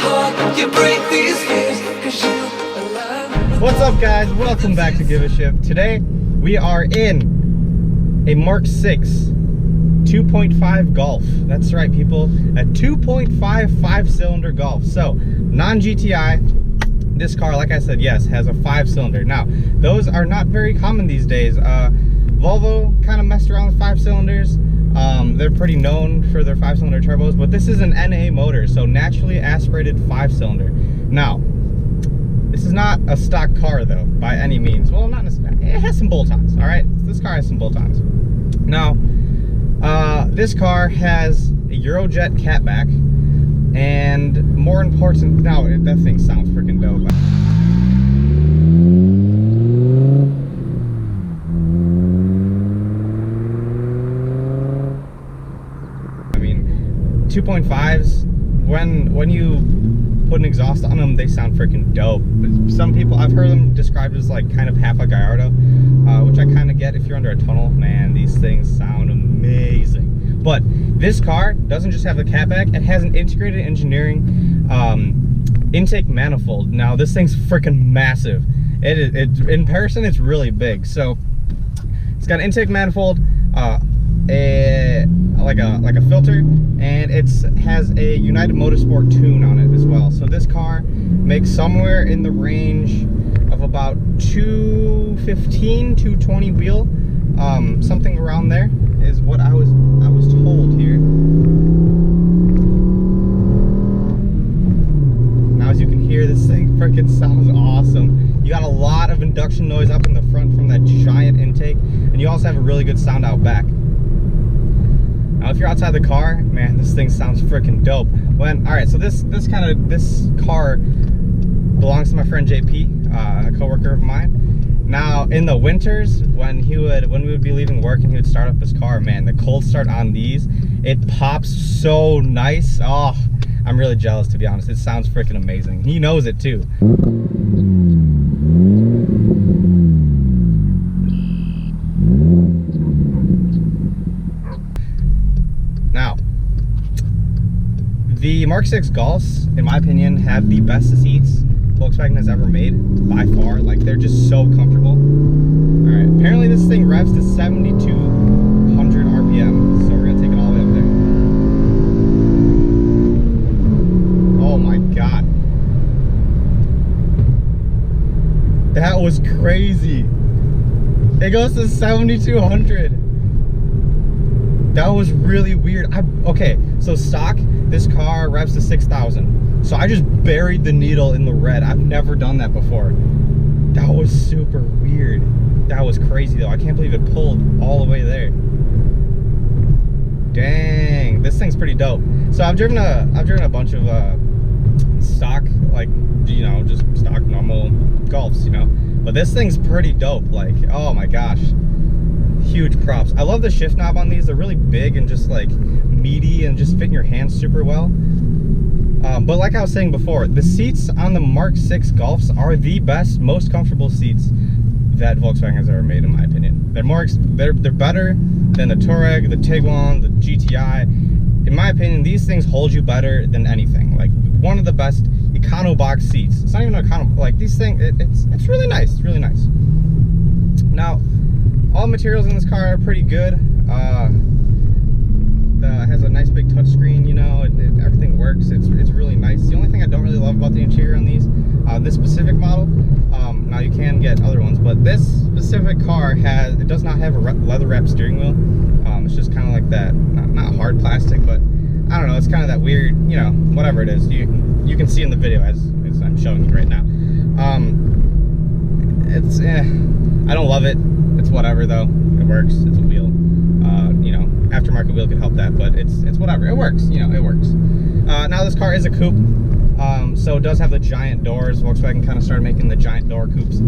heart, you break these fears, 'cause you are alive. What's up, guys? Welcome back to Give a Shift. Today we are in a Mk6 2.5 Golf. That's right, people, a 2.5 5-cylinder Golf. So non-GTI. This car, like I said, yes, has a 5-cylinder. Now those are not very common these days. Volvo kind of messed around with 5 cylinders. They're pretty known for their 5-cylinder turbos, but this is an NA motor, so naturally aspirated 5-cylinder. Now, this is not a stock car though, by any means. Well, not necessarily. It has some bolt-ons, all right? This car has some bolt-ons. Now, this car has a Eurojet Catback, and more important, now that thing sounds freaking dope. I mean, 2.5s, when you put an exhaust on them, they sound freaking dope. Some people, I've heard them described as like kind of half a Gallardo, which I kind of get. If you're under a tunnel, man, these things sound amazing. But this car doesn't just have the catback, it has an integrated engineering intake manifold. Now this thing's freaking massive. It in person it's really big. So it's got an intake manifold, like a filter, and it has a United Motorsport tune on it as well. So this car makes somewhere in the range of about 215, 220 wheel, something around there is what I was told here. Now, as you can hear, this thing freaking sounds awesome. You got a lot of induction noise up in the front from that giant intake, and you also have a really good sound out back. Now, if you're outside the car, man, this thing sounds freaking dope. All right, so this car belongs to my friend JP, a coworker of mine. Now, in the winters, when we would be leaving work and he would start up his car, man, the cold start on these, it pops so nice. Oh, I'm really jealous, to be honest. It sounds freaking amazing. He knows it too. Now, the Mk6 Golfs, in my opinion, have the best seats Volkswagen has ever made, by far. Like, they're just so comfortable. All right, apparently this thing revs to 7,200 RPM, so we're gonna take it all the way up there. Oh my God. That was crazy. It goes to 7,200. That was really weird. Okay, so stock, this car revs to 6,000. So I just buried the needle in the red. I've never done that before. That was super weird. That was crazy though. I can't believe it pulled all the way there. Dang, this thing's pretty dope. So I've driven a bunch of stock, like, you know, just stock normal Golfs, you know. But this thing's pretty dope. Like, oh my gosh. Huge props. I love the shift knob on these. They're really big and just like meaty and just fit in your hands super well. But like I was saying before, the seats on the Mk6 Golfs are the best, most comfortable seats that Volkswagen has ever made, in my opinion. They're better than the Touareg, the Tiguan, the GTI. In my opinion, these things hold you better than anything. Like, one of the best econo box seats. It's not even econo, like these things. It's really nice. It's really nice. Now, all materials in this car are pretty good. It has a nice big touchscreen, you know, everything works. It's really nice. The only thing I don't really love about the interior on these, this specific model, now you can get other ones, but this specific car does not have a leather wrapped steering wheel. It's just kind of like that, not hard plastic, but I don't know, it's kind of that weird, you know, whatever it is. You can see in the video as I'm showing you right now. I don't love it. It's whatever though. It works. It's a wheel. You know, aftermarket wheel could help that, but it's whatever. It works. You know, it works. Now this car is a coupe, so it does have the giant doors. Volkswagen kind of started making the giant door coupes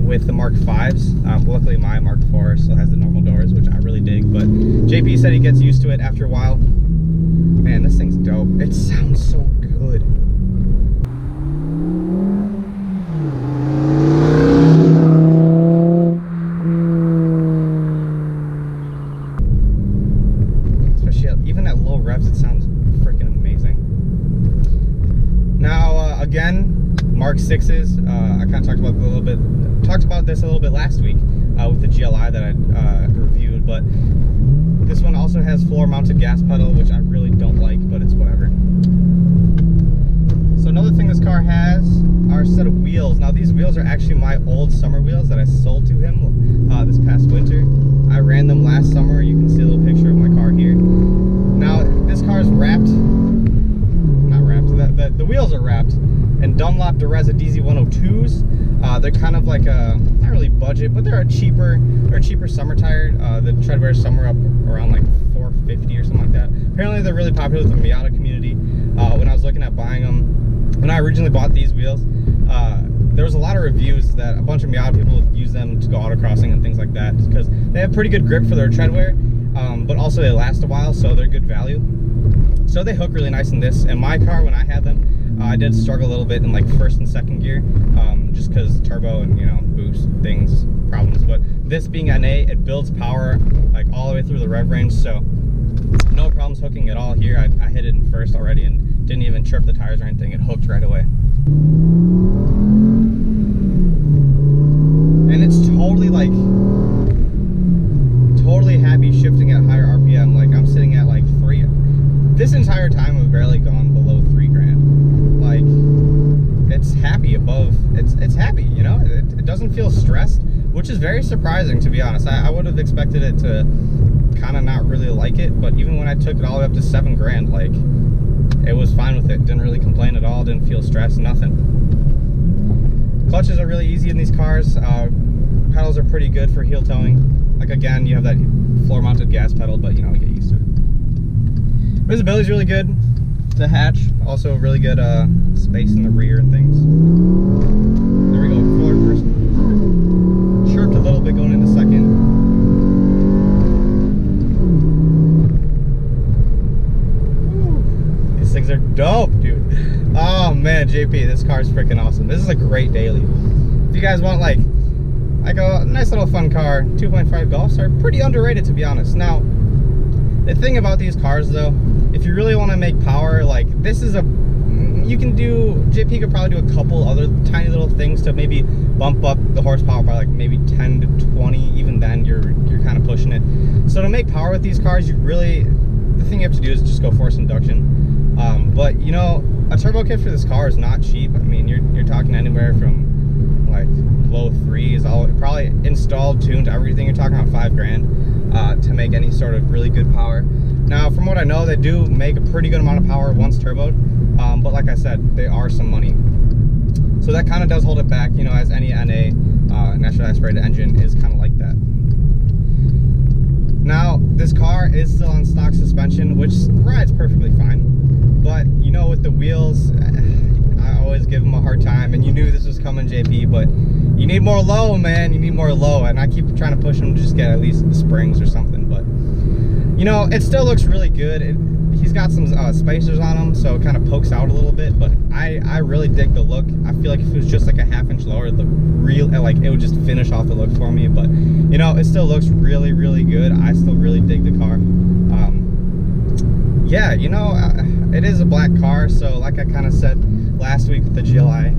with the Mk5s. Luckily, my Mk4 still has the normal doors, which I really dig. But JP said he gets used to it after a while. Man, this thing's dope. It sounds so good. Even at low revs, it sounds freaking amazing. again, Mark 6s. I kind of talked about this a little bit last week with the GLI that I reviewed, but this one also has floor mounted gas pedal, which I really don't like, but it's whatever. So another thing this car has are a set of wheels. Now these wheels are actually my old summer wheels that I sold to him this past winter. I ran them last summer. You can see a little picture of my car here. Now this car is wrapped, not wrapped, the wheels are wrapped in Dunlop Dureza DZ102s. They're kind of like a, not really budget, but they're a cheaper summer tire. The treadwear somewhere up around like $450 or something like that. Apparently they're really popular with the Miata community. When I was looking at buying them, when I originally bought these wheels, there was a lot of reviews that a bunch of Miata people use them to go autocrossing and things like that because they have pretty good grip for their treadwear, but also they last a while, so they're good value. So they hook really nice in this. In my car, when I had them, I did struggle a little bit in like first and second gear, just because turbo and, you know, boost things, problems. But this being NA, it builds power like all the way through the rev range, so no problems hooking at all here. I hit it in first already and didn't even chirp the tires or anything. It hooked right away. And it's totally like, totally happy shifting at higher RPM. Like I'm sitting at like 3. This entire time I've barely gone below 3 grand. Like it's happy above, it's happy, you know? It doesn't feel stressed, which is very surprising, to be honest. I would have expected it to kind of not really like it, but even when I took it all the way up to 7 grand, like it was fine with it. Didn't really complain at all, didn't feel stressed, nothing. Clutches are really easy in these cars. Pedals are pretty good for heel towing. Like again, you have that floor mounted gas pedal, but you know, you get used to it. Visibility is really good. The hatch, also really good space in the rear and things. There we go, forward first. Chirped a little bit going into second. Woo. These things are dope, dude. Oh man, JP, this car is freaking awesome. This is a great daily. If you guys want like a nice little fun car, 2.5 Golfs are pretty underrated, to be honest. Now, the thing about these cars though, if you really want to make power, like this is you can do, JP could probably do a couple other tiny little things to maybe bump up the horsepower by like maybe 10 to 20, even then you're kind of pushing it. So to make power with these cars, the thing you have to do is just go force induction. But you know, a turbo kit for this car is not cheap. I mean, you're talking anywhere from like low 3s, all probably installed, tuned, everything. You're talking about 5 grand to make any sort of really good power. Now, from what I know, they do make a pretty good amount of power once turboed, but like I said, they are some money. So that kind of does hold it back, you know, as any NA naturally aspirated engine is kind of like that. Now, this car is still on stock suspension, which rides perfectly fine, but you know, with the wheels, I always give them a hard time, and you knew this was coming, JP, but you need more low, man. You need more low, and I keep trying to push them to just get at least the springs or something, but you know, it still looks really good. He's got some spacers on him, so it kind of pokes out a little bit, but I really dig the look. I feel like if it was just like a half-inch lower, it would just finish off the look for me, but you know, it still looks really, really good. I still really dig the car. Yeah, you know, it is a black car, so like I kind of said last week with the GLI,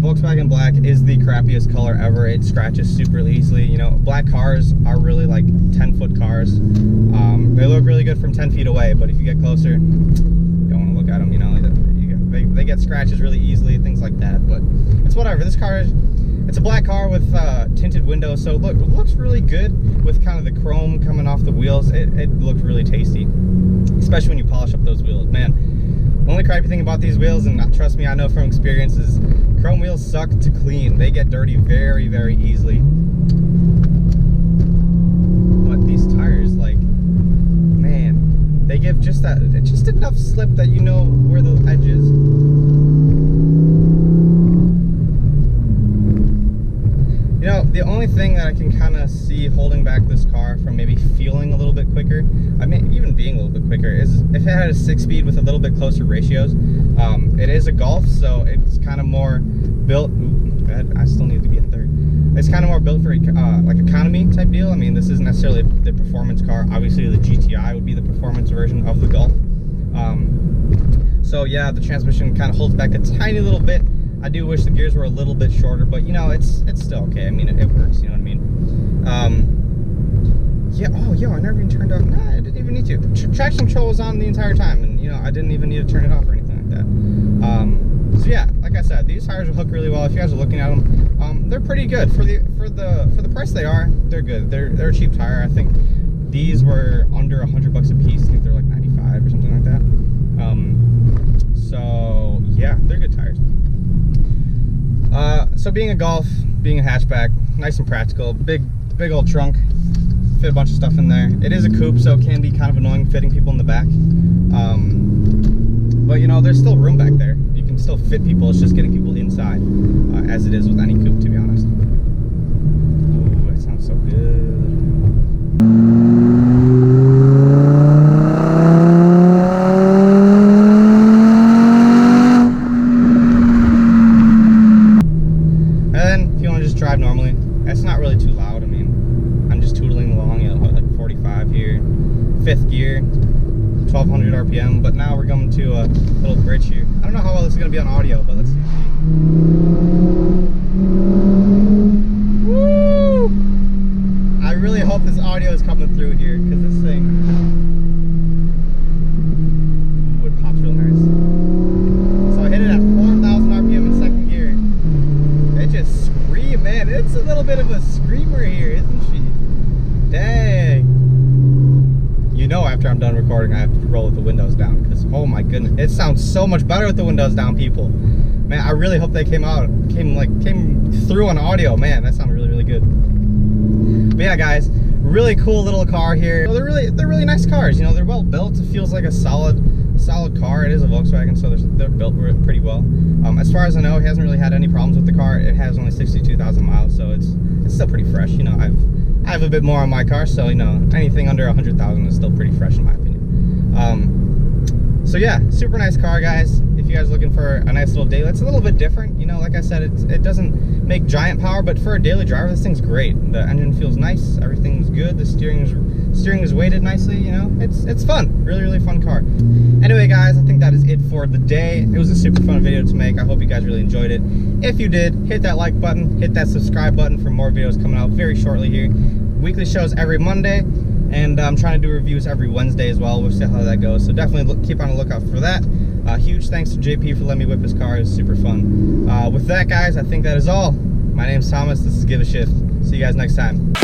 Volkswagen black is the crappiest color ever. It scratches super easily. You know, black cars are really like 10-foot cars. They look really good from 10 feet away, but if you get closer, you don't want to look at them. You know, they get scratches really easily, things like that. But it's whatever. This car it's a black car with tinted windows, so it looks really good with kind of the chrome coming off the wheels. It looks really tasty, especially when you polish up those wheels, man. The only crappy thing about these wheels, and trust me, I know from experience, is chrome wheels suck to clean. They get dirty very, very easily. But these tires, like, man, they give just enough slip that you know where the edge is. You know, the only thing that I can kind of see holding back this car from maybe feeling a little bit quicker, I mean, even being a little bit quicker, is if it had a 6-speed with a little bit closer ratios. It is a Golf, so it's kind of more built. I still need to be in third. It's kind of more built for like economy type deal. I mean, this isn't necessarily the performance car. Obviously, the GTI would be the performance version of the Golf. So yeah, the transmission kind of holds back a tiny little bit. I do wish the gears were a little bit shorter, but you know, it's still okay. I mean, it works, you know what I mean? Yeah, oh, yo, I never even turned off. Nah, I didn't even need to. Traction control was on the entire time, and you know, I didn't even need to turn it off or anything like that. So yeah, like I said, these tires will hook really well. If you guys are looking at them, they're pretty good for the price they are. They're good. They're a cheap tire. I think these were under $100 a piece. I think they're like 95 or something like that. So yeah, they're good tires. So being a Golf, being a hatchback, nice and practical, big old trunk, fit a bunch of stuff in there. It is a coupe, so it can be kind of annoying fitting people in the back. But you know, there's still room back there. You can still fit people. It's just getting people inside, as it is with any coupe, to be honest. Ooh, that sounds so good. Drive normally. That's not really too loud. I mean, I'm just tootling along, you know, like 45 here, 5th gear, 1200 RPM. But now we're going to a little bridge here. I don't know how well this is going to be on audio, but let's see. Woo! I really hope this audio is coming through here, because this thing, ooh, it pops real nice. So I hit it at 4,000 RPM in 2nd gear. It just man, it's a little bit of a screamer here, isn't she? Dang. You know, after I'm done recording, I have to roll with the windows down, because oh my goodness, it sounds so much better with the windows down, people. Man, I really hope they came through on audio. Man, that sounded really good. But yeah, guys, really cool little car here. They're really nice cars. You know, they're well built. It feels like a solid car. It is a Volkswagen, so they're built pretty well. As far as I know, he hasn't really had any problems with the car. It has only 62,000 miles, so it's still pretty fresh. You know, I have a bit more on my car, so you know, anything under 100,000 is still pretty fresh in my opinion. So yeah, super nice car, guys. If you guys are looking for a nice little daily, it's a little bit different. You know, like I said, it doesn't make giant power, but for a daily driver, this thing's great. The engine feels nice. Everything's good. The steering is weighted nicely. You know, it's fun. Really fun car. Anyway, guys, I think that is it for the day. It was a super fun video to make. I hope you guys really enjoyed it. If you did, hit that like button, hit that subscribe button for more videos coming out very shortly here. Weekly shows every Monday, and I'm trying to do reviews every Wednesday as well. We'll see how that goes. So definitely keep on the lookout for that. Huge thanks to JP for letting me whip his car. It was super fun. With that, guys, I think that is all. My name's Thomas. This is Give a Shift. See you guys next time.